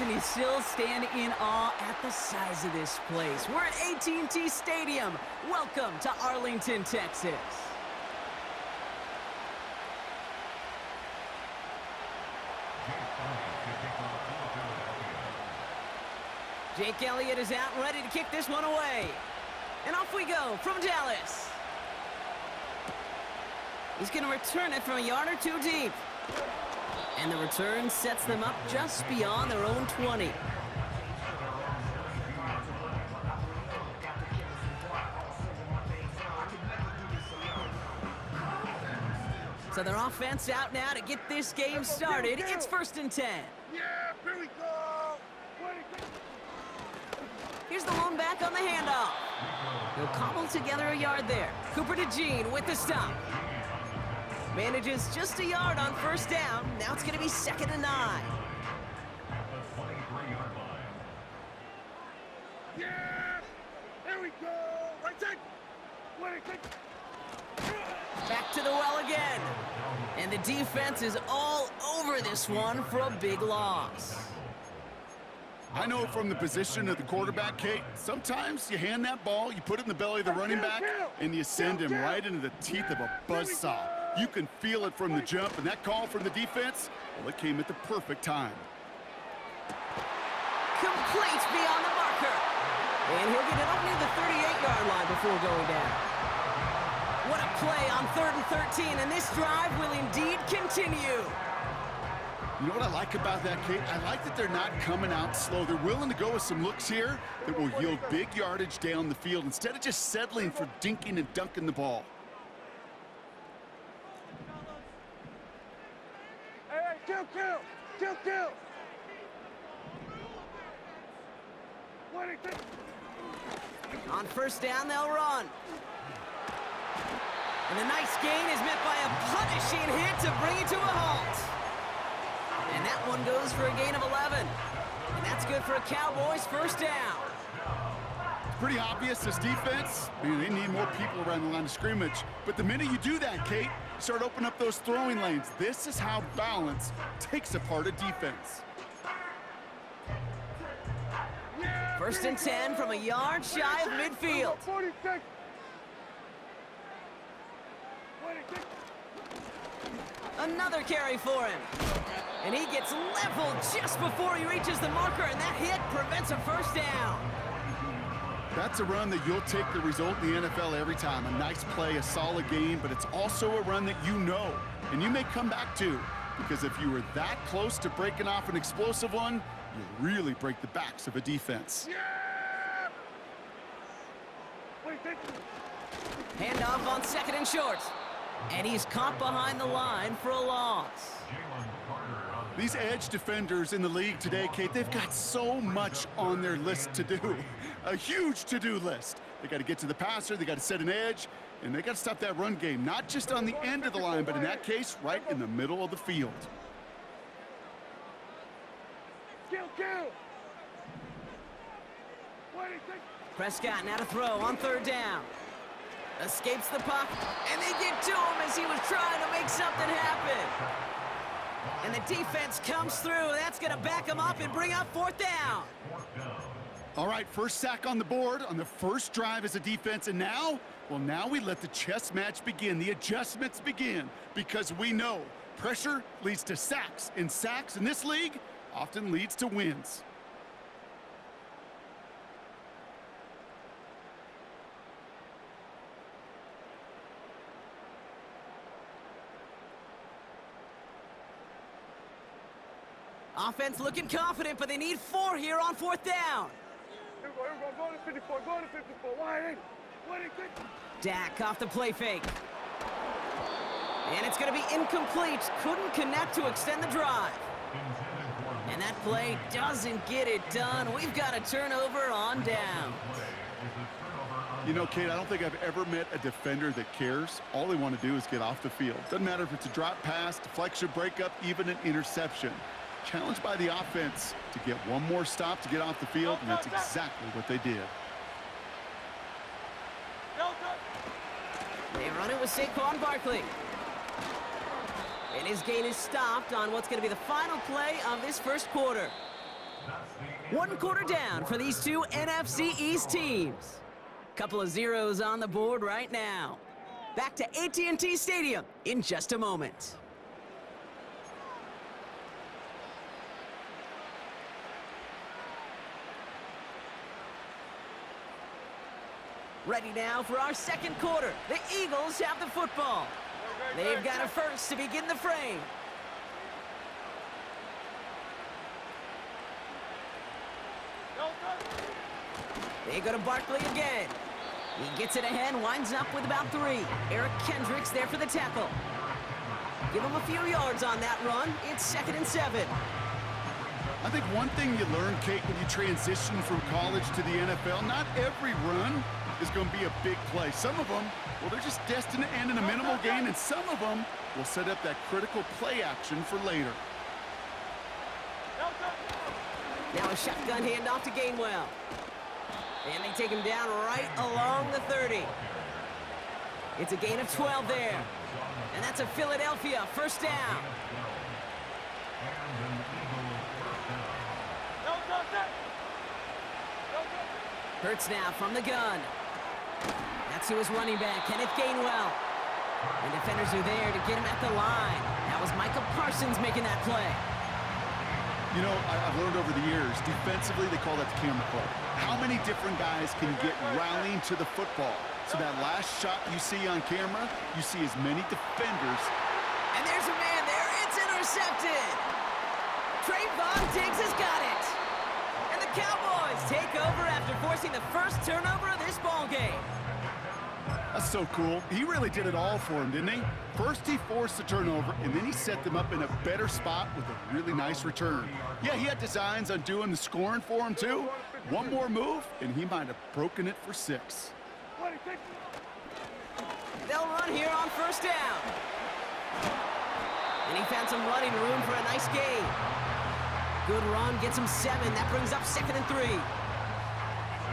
can you still stand in awe at the size of this place? We're at AT&T Stadium. Welcome to Arlington, Texas. Jake Elliott is out and ready to kick this one away. And off we go from Dallas. He's going to return it from a yard or two deep. And the return sets them up just beyond their own 20. So their offense out now to get this game started. It's 1st and 10. Yeah, here we go. Here's the lone back on the handoff. He'll cobble together a yard there. Cooper to Jean with the stop. Manages just a yard on 1st down. Now it's going to be 2nd and 9. Yeah! There we go! Right side! Back to the well again. And the defense is all over this one for a big loss. I know from the position of the quarterback, Kate, sometimes you hand that ball, you put it in the belly of the running back, and you send him right into the teeth of a buzzsaw. You can feel it from the jump, and that call from the defense, well, it came at the perfect time. Complete beyond the marker. And he'll get it up near the 38-yard line before going down. What a play on 3rd and 13, and this drive will indeed continue. You know what I like about that, Kate? I like that they're not coming out slow. They're willing to go with some looks here that will yield big yardage down the field instead of just settling for dinking and dunking the ball. Hey, kill! On 1st down, they'll run. And the nice gain is met by a punishing hit to bring it to a halt. And that one goes for a gain of 11. And that's good for a Cowboys 1st down. It's pretty obvious this defense, they need more people around the line of scrimmage. But the minute you do that, Kate, you start opening up those throwing lanes. This is how balance takes apart a defense. 1st and 10 from a yard shy of midfield. 46. Another carry for him. And he gets leveled just before he reaches the marker, and that hit prevents a 1st down. That's a run that you'll take the result in the NFL every time. A nice play, a solid game, but it's also a run that you know, and you may come back to, because if you were that close to breaking off an explosive one, you really break the backs of a defense. Yeah! Handoff on 2nd and short. And he's caught behind the line for a loss. These edge defenders in the league today, Kate, they've got so much on their list to do. A huge to-do list. They got to get to the passer, they got to set an edge, and they got to stop that run game, not just on the end of the line, but in that case, right in the middle of the field. Kill! Prescott now to throw on 3rd down. Escapes the pocket, and they get to him as he was trying to make something happen. And the defense comes through. That's going to back him up and bring up 4th down. All right, 1st sack on the board on the 1st drive as a defense, and now we let the chess match begin, the adjustments begin, because we know pressure leads to sacks, and sacks in this league often leads to wins. Offense looking confident, but they need 4 here on 4th down. Here we go. Go to 54. Wide in. Dak off the play fake. And it's going to be incomplete. Couldn't connect to extend the drive. And that play doesn't get it done. We've got a turnover on down. You know, Kate, I don't think I've ever met a defender that cares. All they want to do is get off the field. Doesn't matter if it's a drop pass, deflection, breakup, even an interception. Challenged by the offense to get one more stop to get off the field, and that's exactly what they did. They run it with Saquon Barkley. And his gain is stopped on what's going to be the final play of this 1st quarter. One quarter down for these two NFC East teams. Couple of zeros on the board right now. Back to AT&T Stadium in just a moment. Ready now for our second quarter. The Eagles have the football. They've got a first to begin the frame. They go to Barkley again. He gets it ahead, winds up with about 3. Eric Kendricks there for the tackle. Give him a few yards on that run. It's 2nd and 7. I think one thing you learn, Kate, when you transition from college to the NFL, not every run is going to be a big play. Some of them, well, they're just destined to end in a minimal gain, and some of them will set up that critical play action for later. Now a shotgun handoff to Gainwell. And they take him down right along the 30. It's a gain of 12 there. And that's a Philadelphia first down. Hurts now from the gun. That's who is running back, Kenneth Gainwell. And defenders are there to get him at the line. That was Michael Parsons making that play. You know, I've learned over the years, defensively, they call that the camera play. How many different guys can get rallying to the football? So that last shot you see on camera, you see as many defenders. And there's a man there. It's intercepted. Trayvon Diggs has got it. And the Cowboys take over after forcing the first turnover of this ball game. That's so cool. He really did it all for him, didn't he? First he forced the turnover, and then he set them up in a better spot with a really nice return. Yeah, he had designs on doing the scoring for him, too. One more move, and he might have broken it for 6. They'll run here on first down. And he found some running room for a nice gain. Good run, gets him 7. That brings up 2nd and 3.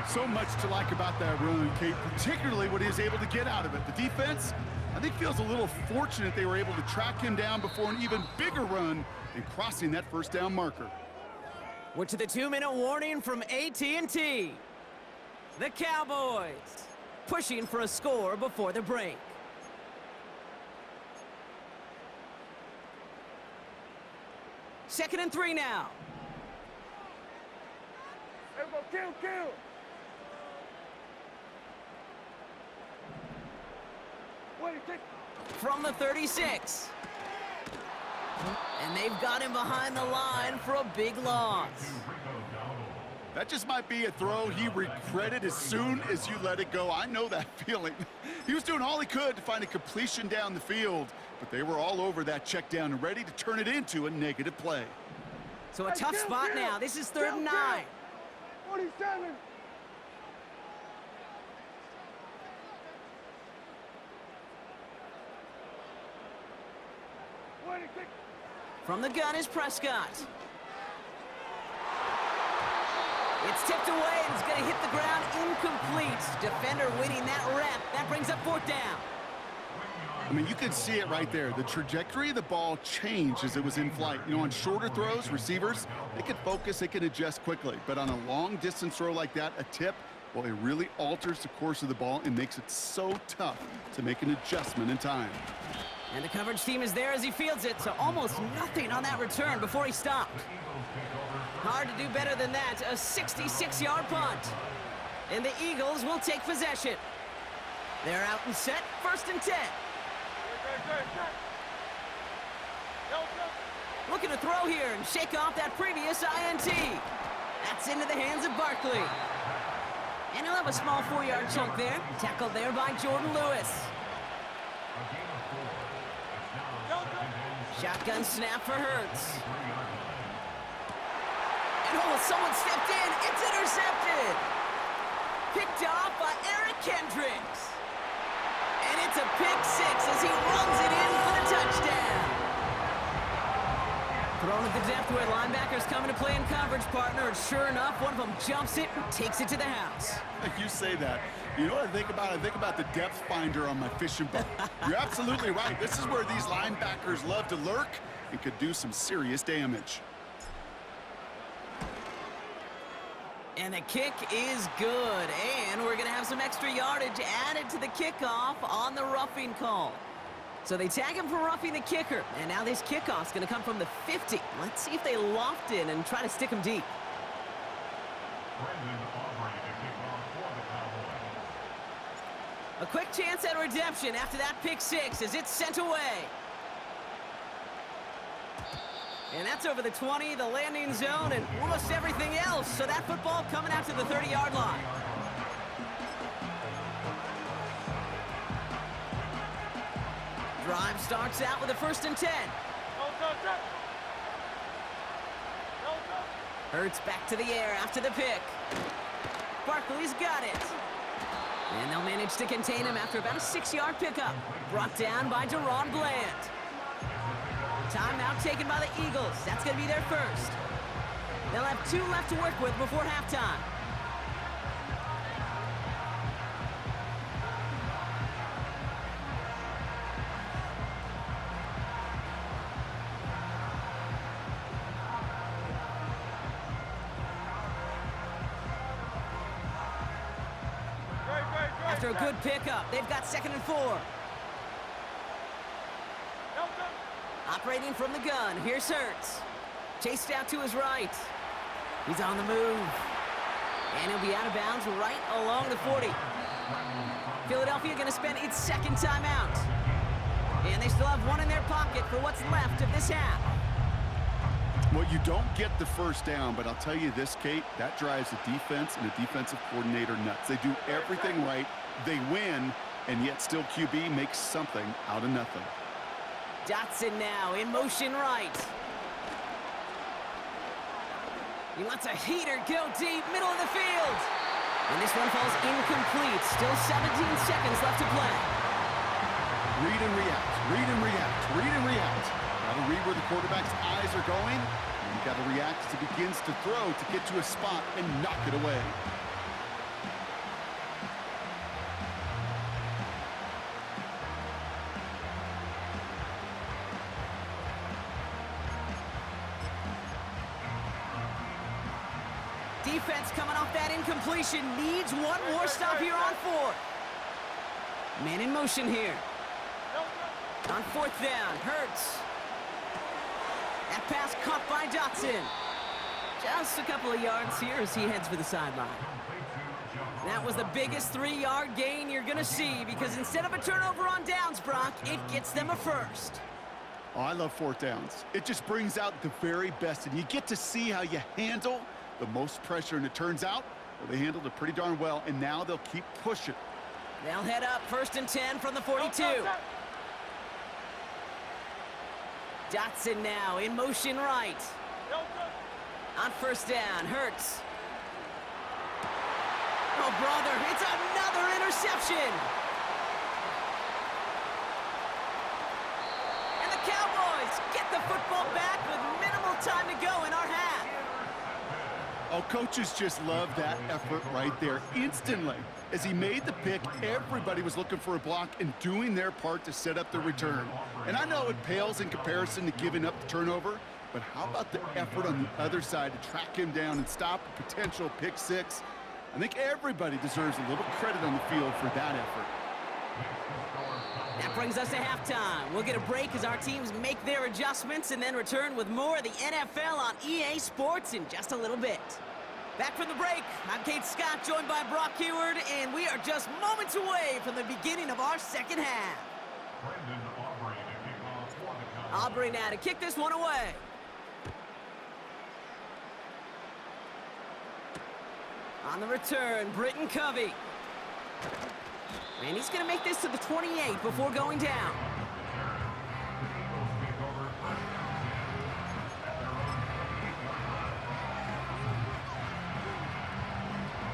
So much to like about that run, Kate, particularly what he was able to get out of it. The defense, I think, feels a little fortunate they were able to track him down before an even bigger run and crossing that first down marker. We're to the 2-minute warning from AT&T. The Cowboys pushing for a score before the break. Second and 3 now. Kill, kill. From the 36. And they've got him behind the line for a big loss. That just might be a throw he regretted as soon as you let it go. I know that feeling. He was doing all he could to find a completion down the field, but they were all over that check down and ready to turn it into a negative play. So a tough spot now. This is 3rd and 9. 47. From the gun is Prescott. It's tipped away and it's going to hit the ground incomplete. Defender winning that rep. That brings up 4th down. I mean, you could see it right there. The trajectory of the ball changed as it was in flight. You know, on shorter throws, receivers, they can focus, they can adjust quickly. But on a long-distance throw like that, a tip, well, it really alters the course of the ball and makes it so tough to make an adjustment in time. And the coverage team is there as he fields it, so almost nothing on that return before he stopped. Hard to do better than that, a 66-yard punt. And the Eagles will take possession. They're out and set, 1st and 10. Looking to throw here and shake off that previous INT. That's into the hands of Barkley. And he'll have a small 4-yard chunk there. Tackled there by Jordan Lewis. Shotgun snap for Hurts. And oh, someone stepped in. It's intercepted. Picked off by Eric Kendricks. And it's a pick 6 as he runs it in for the touchdown. Thrown at the depth where linebackers coming to play in coverage, partner. And sure enough, one of them jumps it and takes it to the house. You say that. You know what I think about? I think about the depth finder on my fishing boat. You're absolutely right. This is where these linebackers love to lurk and could do some serious damage. And the kick is good. And we're going to have some extra yardage added to the kickoff on the roughing call. So they tag him for roughing the kicker. And now this kickoff's going to come from the 50. Let's see if they loft in and try to stick him deep. A quick chance at redemption after that pick six as it's sent away. And that's over the 20, the landing zone, and almost everything else. So that football coming out to the 30-yard line. Drive starts out with a 1st and 10. Hurts back to the air after the pick. Barkley's got it. And they'll manage to contain him after about a 6-yard pickup. Brought down by Deron Bland. Timeout taken by the Eagles. That's going to be their first. They'll have 2 left to work with before halftime. After a good pickup, they've got 2nd and 4. Operating from the gun, here's Hurts. Chased out to his right. He's on the move. And he'll be out of bounds right along the 40. Philadelphia going to spend its 2nd timeout. And they still have 1 in their pocket for what's left of this half. Well, you don't get the 1st down, but I'll tell you this, Kate, that drives the defense and the defensive coordinator nuts. They do everything right, they win, and yet still QB makes something out of nothing. Dotson now in motion right. He lets a heater go deep, middle of the field. And this one falls incomplete. Still 17 seconds left to play. Read and react, read and react, read and react. Gotta read where the quarterback's eyes are going. And you gotta react as he begins to throw to get to a spot and knock it away. Defense coming off that incompletion needs 1 more stop here on 4th. Man in motion here. On 4th down, Hurts. That pass caught by Dotson. Just a couple of yards here as he heads for the sideline. That was the biggest 3-yard gain you're going to see because instead of a turnover on downs, Brock, it gets them a 1st. Oh, I love 4th downs. It just brings out the very best, and you get to see how you handle the most pressure, and it turns out, well, they handled it pretty darn well, and now they'll keep pushing. They'll head up 1st and 10 from the 42. Dotson now in motion right. On 1st down, Hurts. Oh, brother, it's another interception. And the Cowboys get the football back with minimal time to go in our half. Oh, coaches just love that effort right there. Instantly, as he made the pick, everybody was looking for a block and doing their part to set up the return. And I know it pales in comparison to giving up the turnover, but how about the effort on the other side to track him down and stop a potential pick 6? I think everybody deserves a little credit on the field for that effort. That brings us to halftime. We'll get a break as our teams make their adjustments and then return with more of the NFL on EA Sports in just a little bit. Back from the break, I'm Kate Scott, joined by Brock Heward, and we are just moments away from the beginning of our 2nd half. Aubrey now to kick this one away. On the return, Britton Covey. And he's going to make this to the 28 before going down.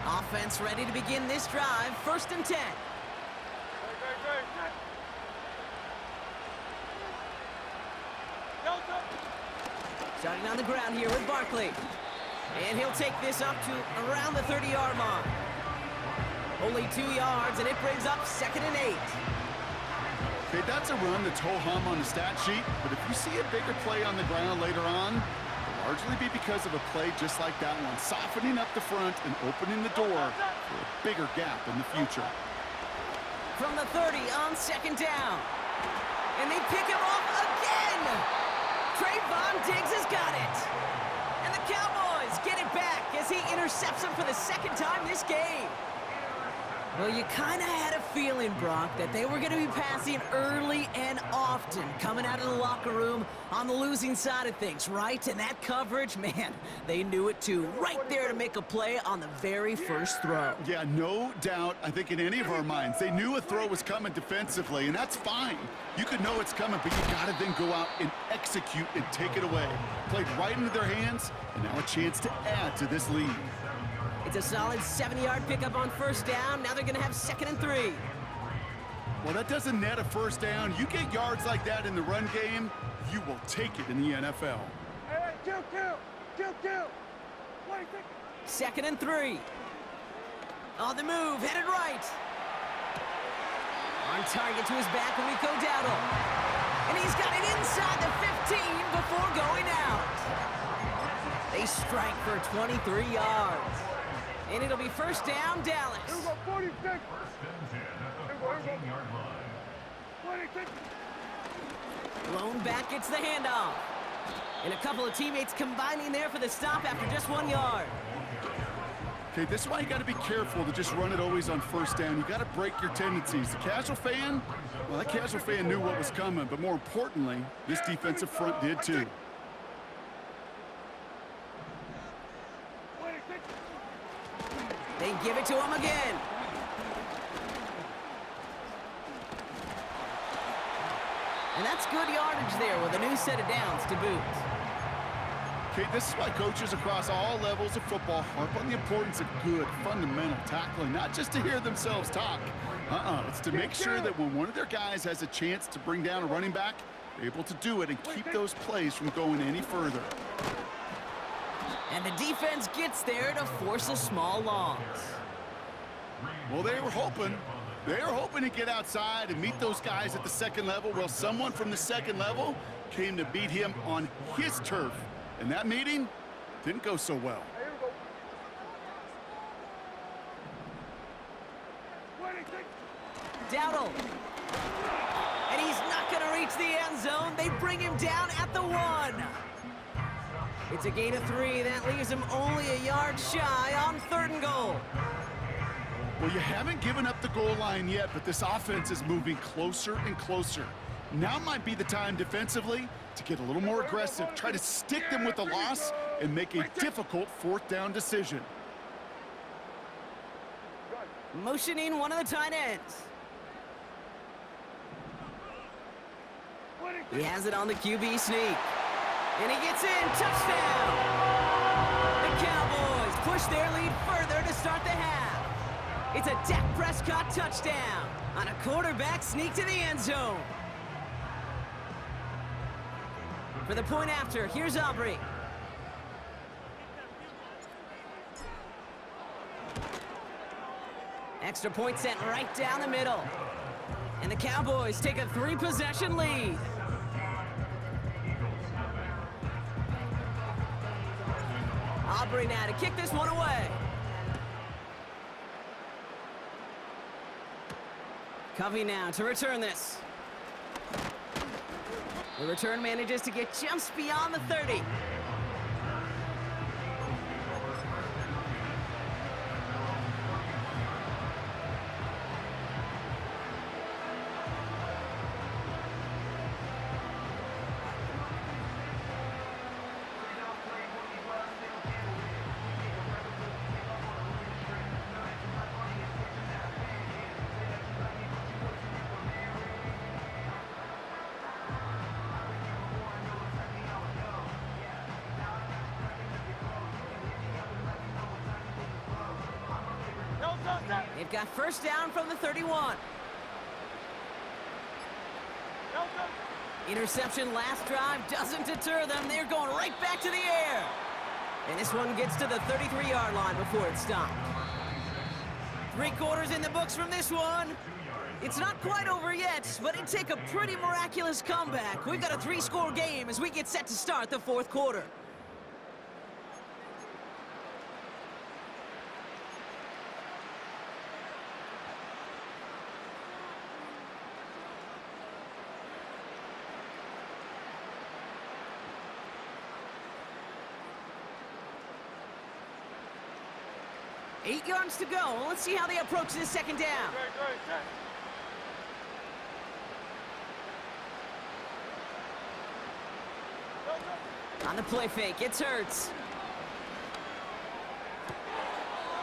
Offense ready to begin this drive. 1st and 10. Starting on the ground here with Barkley. And he'll take this up to around the 30-yard line. Only 2 yards, and it brings up 2nd and 8. Okay, that's a run that's ho-hum on the stat sheet, but if you see a bigger play on the ground later on, the largely be because of a play just like that one, softening up the front and opening the door for a bigger gap in the future. From the 30 on second down. And they pick him off again. Trayvon Diggs has got it. And the Cowboys get it back as he intercepts him for the second time this game. Well, you kind of had a feeling, Brock, that they were going to be passing early and often, coming out of the locker room on the losing side of things, right? And that coverage, man, they knew it too. Right there to make a play on the very first throw. Yeah, no doubt. I think in any of our minds, they knew a throw was coming defensively, and that's fine. You could know it's coming, but you got to then go out and execute and take it away. Played right into their hands, and now a chance to add to this lead. It's a solid 70-yard pickup on first down. Now they're going to have 2nd and 3. Well, that doesn't net a first down. You get yards like that in the run game, you will take it in the NFL. Hey, kill. What do you think? 2nd and 3. On the move, headed right. On target to his back, Rico Dowdle. And he's got it inside the 15 before going out. They strike for 23 yards. And it'll be first down, Dallas. Here we go, 46. First and 10 at the 14-yard line. 26. Blown back gets the handoff. And a couple of teammates combining there for the stop after just 1 yard. Okay, this is why you got to be careful to just run it always on first down. You got to break your tendencies. The casual fan, well, that casual fan knew what was coming, but more importantly, this defensive front did too. They give it to him again. And that's good yardage there with a new set of downs to boot. Okay, this is why coaches across all levels of football harp on the importance of good, fundamental tackling, not just to hear themselves talk. It's to make sure that when one of their guys has a chance to bring down a running back, they're able to do it and keep those plays from going any further. And the defense gets there to force a small loss. Well, they were hoping to get outside and meet those guys at the second level. Well, someone from the second level came to beat him on his turf. And that meeting didn't go so well. Here we go. 26. Dowdle. And he's not going to reach the end zone. They bring him down at the 1. It's a gain of 3. That leaves him only a yard shy on 3rd and goal. Well, you haven't given up the goal line yet, but this offense is moving closer and closer. Now might be the time defensively to get a little more aggressive, try to stick them with the loss, and make a difficult 4th down decision. Motioning one of the tight ends. He has it on the QB sneak. And he gets in. Touchdown! The Cowboys push their lead further to start the half. It's a Dak Prescott touchdown on a quarterback sneak to the end zone. For the point after, here's Aubrey. Extra point sent right down the middle. And the Cowboys take a 3-possession lead. Aubrey now to kick this one away. Covey now to return this. The return manages to get just beyond the 30. They've got first down from the 31. Interception last drive doesn't deter them. They're going right back to the air. And this one gets to the 33-yard line before it's stopped. 3 quarters in the books from this one. It's not quite over yet, but it'd take a pretty miraculous comeback. We've got a 3-score game as we get set to start the 4th quarter. 8 yards to go. Let's see how they approach this second down. Great, set. Go, go. On the play fake, it's Hurts.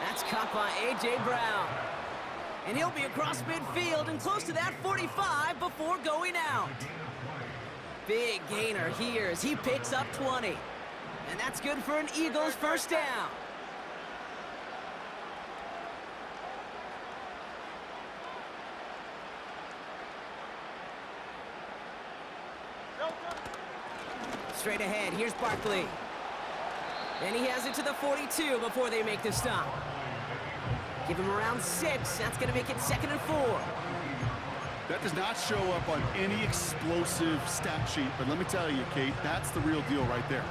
That's caught by A.J. Brown. And he'll be across midfield and close to that 45 before going out. Big gainer here as he picks up 20. And that's good for an Eagles first down. Go, go. Straight ahead, here's Barkley. And he has it to the 42 before they make the stop. Give him around 6. That's going to make it 2nd and 4. That does not show up on any explosive stat sheet, but let me tell you, Kate, that's the real deal right there.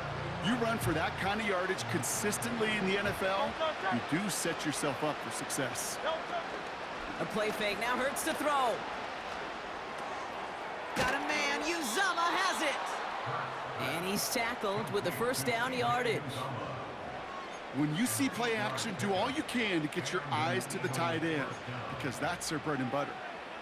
You run for that kind of yardage consistently in the NFL, you do set yourself up for success. Go, go. A play fake, now Hurts to throw. Got a man, Uzama has it. And he's tackled with the first down yardage. When you see play action, do all you can to get your eyes to the tight end, because that's their bread and butter.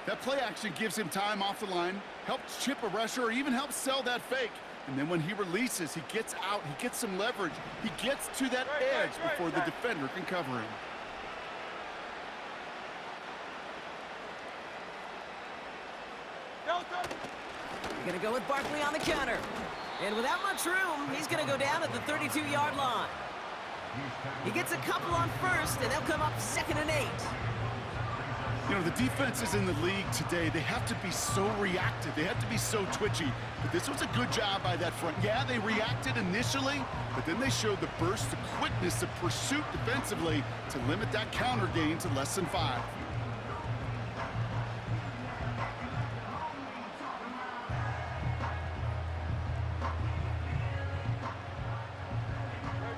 That play action gives him time off the line, helps chip a rusher, or even helps sell that fake. And then when he releases, he gets out, he gets some leverage. He gets to that edge before the defender can cover him. Go, go. We're gonna go with Barkley on the counter. And without much room, he's gonna go down at the 32-yard line. He gets a couple on first, and they'll come up 2nd and 8. You know, the defenses in the league today, they have to be so reactive. They have to be so twitchy. But this was a good job by that front. Yeah, they reacted initially, but then they showed the burst, the quickness of pursuit defensively to limit that counter gain to less than 5.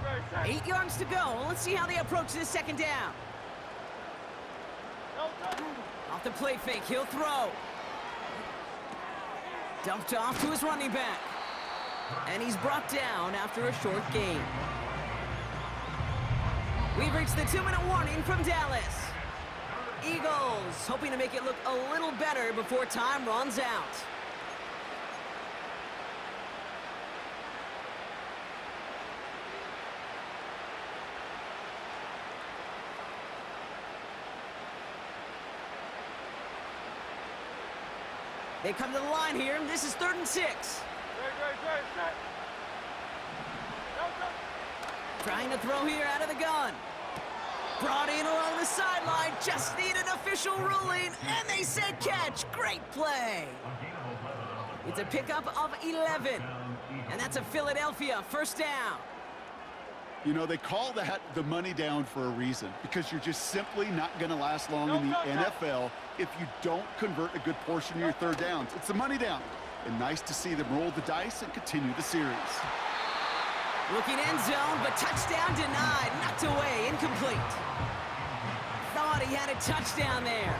Great, set. 8 yards to go. Let's see how they approach this second down. Go, go. Off the play fake, he'll throw. Dumped off to his running back. And he's brought down after a short gain. We've reached the 2-minute warning from Dallas. Eagles hoping to make it look a little better before time runs out. They come to the line here, and this is 3rd and 6. Great, set. Go, go. Trying to throw here out of the gun. Brought in along the sideline, just need an official ruling, and they said catch. Great play. It's a pickup of 11, and that's a Philadelphia first down. You know, they call that the money down for a reason, because you're just simply not going to last long in the NFL if you don't convert a good portion of your third downs. It's the money down. And nice to see them roll the dice and continue the series. Looking end zone, but touchdown denied, knocked away, incomplete. Thought he had a touchdown there,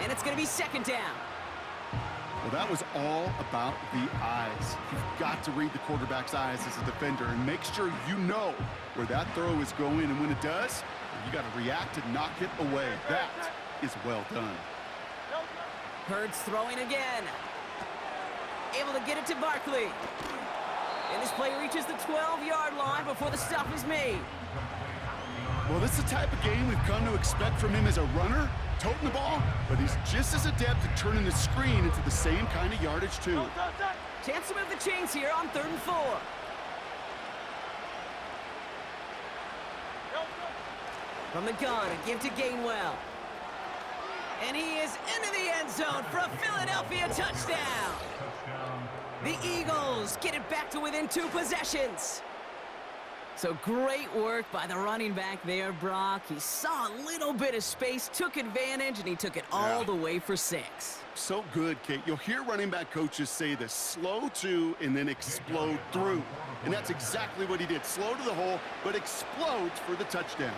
and it's going to be 2nd down. Well, that was all about the eyes. You've got to read the quarterback's eyes as a defender and make sure you know where that throw is going, and when it does, you got to react and knock it away. That is well done. Hurts throwing again. Able to get it to Barkley. And this play reaches the 12-yard line before the stop is made. Well, this is the type of game we've come to expect from him as a runner, toting the ball, but he's just as adept at turning the screen into the same kind of yardage, too. Chance to move the chains here on 3rd and 4. From the gun, a give to Gainwell. And he is into the end zone for a Philadelphia touchdown. The Eagles get it back to within 2 possessions. So great work by the running back there, Brock. He saw a little bit of space, took advantage, and he took it all the way for 6. So good, Kate. You'll hear running back coaches say this: slow to and then explode through. And that's exactly what he did. Slow to the hole, but explodes for the touchdown.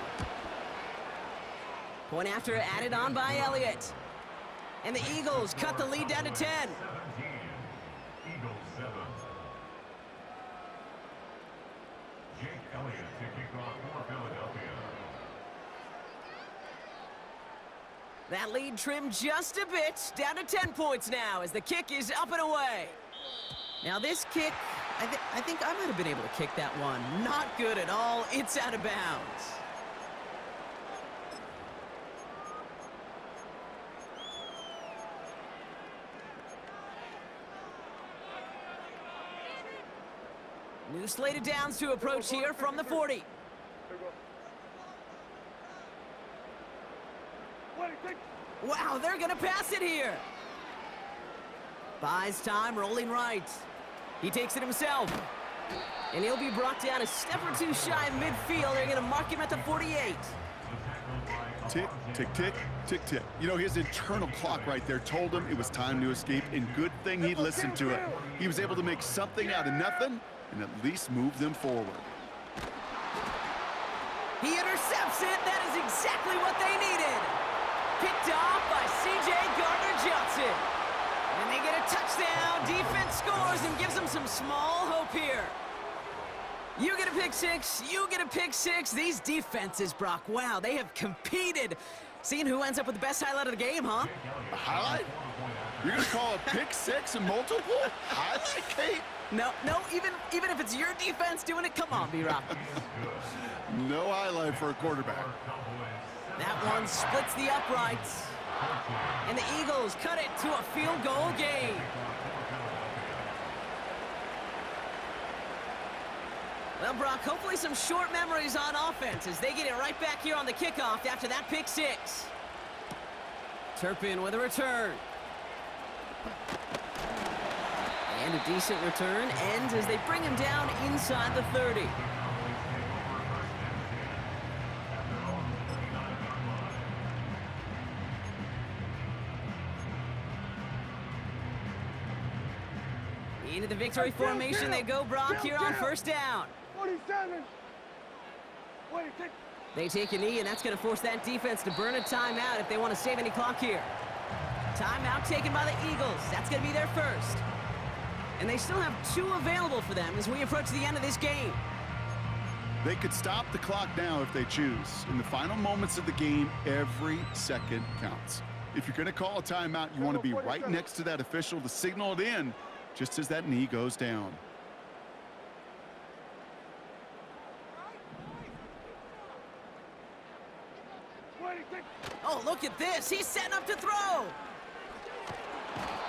Point after added on by Elliott. And the Eagles cut the lead down to 10. Eagles 7. Jake Elliott to kick off for Philadelphia. That lead trimmed just a bit, down to 10 points now as the kick is up and away. Now this kick, I think I might have been able to kick that one. Not good at all. It's out of bounds. New slate of downs to approach here from the 40. Wow, they're gonna pass it here. Buys time, rolling right. He takes it himself. And he'll be brought down a step or two shy of midfield. They're gonna mark him at the 48. Tick, tick, tick, tick, tick. You know, his internal clock right there told him it was time to escape, and good thing he listened to it. He was able to make something out of nothing and at least move them forward. He intercepts it. That is exactly what they needed. Picked off by C.J. Gardner-Johnson. And they get a touchdown. Defense scores and gives them some small hope here. You get a pick six. You get a pick six. These defenses, Brock, wow, they have competed. Seeing who ends up with the best highlight of the game, huh? A highlight? You're going to call a pick six and multiple? Highlight, Kate? No, even if it's your defense doing it, come on, B-Rock. No highlight for a quarterback. That one splits the uprights. And the Eagles cut it to a field goal game. Well, Brock, hopefully some short memories on offense as they get it right back here on the kickoff after that pick six. Turpin with a return. And a decent return ends as they bring him down inside the 30. Into the victory formation they go, Brock, here on first down. 47. They take a knee, and that's going to force that defense to burn a timeout if they want to save any clock here. Timeout taken by the Eagles. That's going to be their first. And they still have 2 available for them as we approach the end of this game. They could stop the clock now if they choose. In the final moments of the game, every second counts. If you're going to call a timeout, you want to be right next to that official to signal it in just as that knee goes down. Oh, look at this. He's setting up to throw.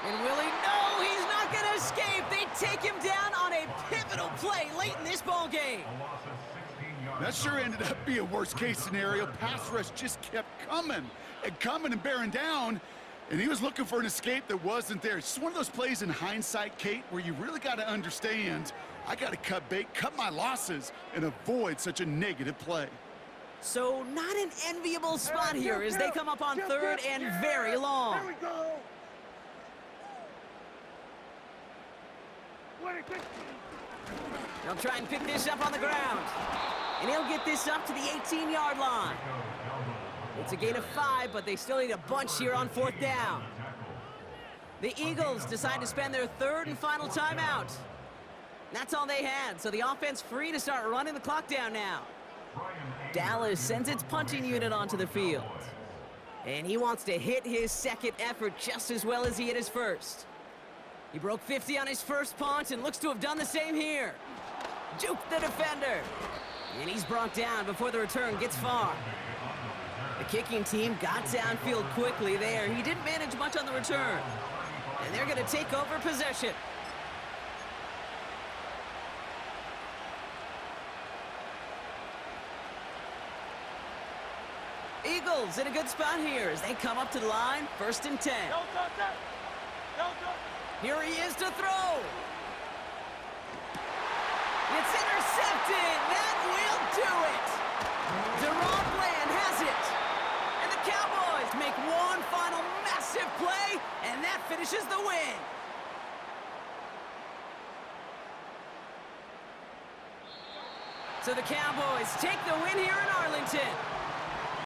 And Willie, no, he's not going to escape. They take him down on a pivotal play late in this ball game. That sure ended up being a worst-case scenario. Pass rush just kept coming and bearing down, and he was looking for an escape that wasn't there. It's just one of those plays in hindsight, Kate, where you really got to understand, I got to cut bait, cut my losses, and avoid such a negative play. So not an enviable spot here as they come up on third and very long. There we go. They'll try and pick this up on the ground. And he'll get this up to the 18-yard line. It's a gain of 5, but they still need a bunch here on fourth down. The Eagles decide to spend their third and final timeout. That's all they had, so the offense free to start running the clock down now. Dallas sends its punting unit onto the field. And he wants to hit his second effort just as well as he hit his first. He broke 50 on his first punt and looks to have done the same here. Juke the defender. And he's brought down before the return gets far. The kicking team got downfield quickly there. He didn't manage much on the return. And they're going to take over possession. Eagles in a good spot here as they come up to the line, 1st and 10. Here he is to throw. It's intercepted. That will do it. Deron Bland has it. And the Cowboys make one final massive play, and that finishes the win. So the Cowboys take the win here in Arlington.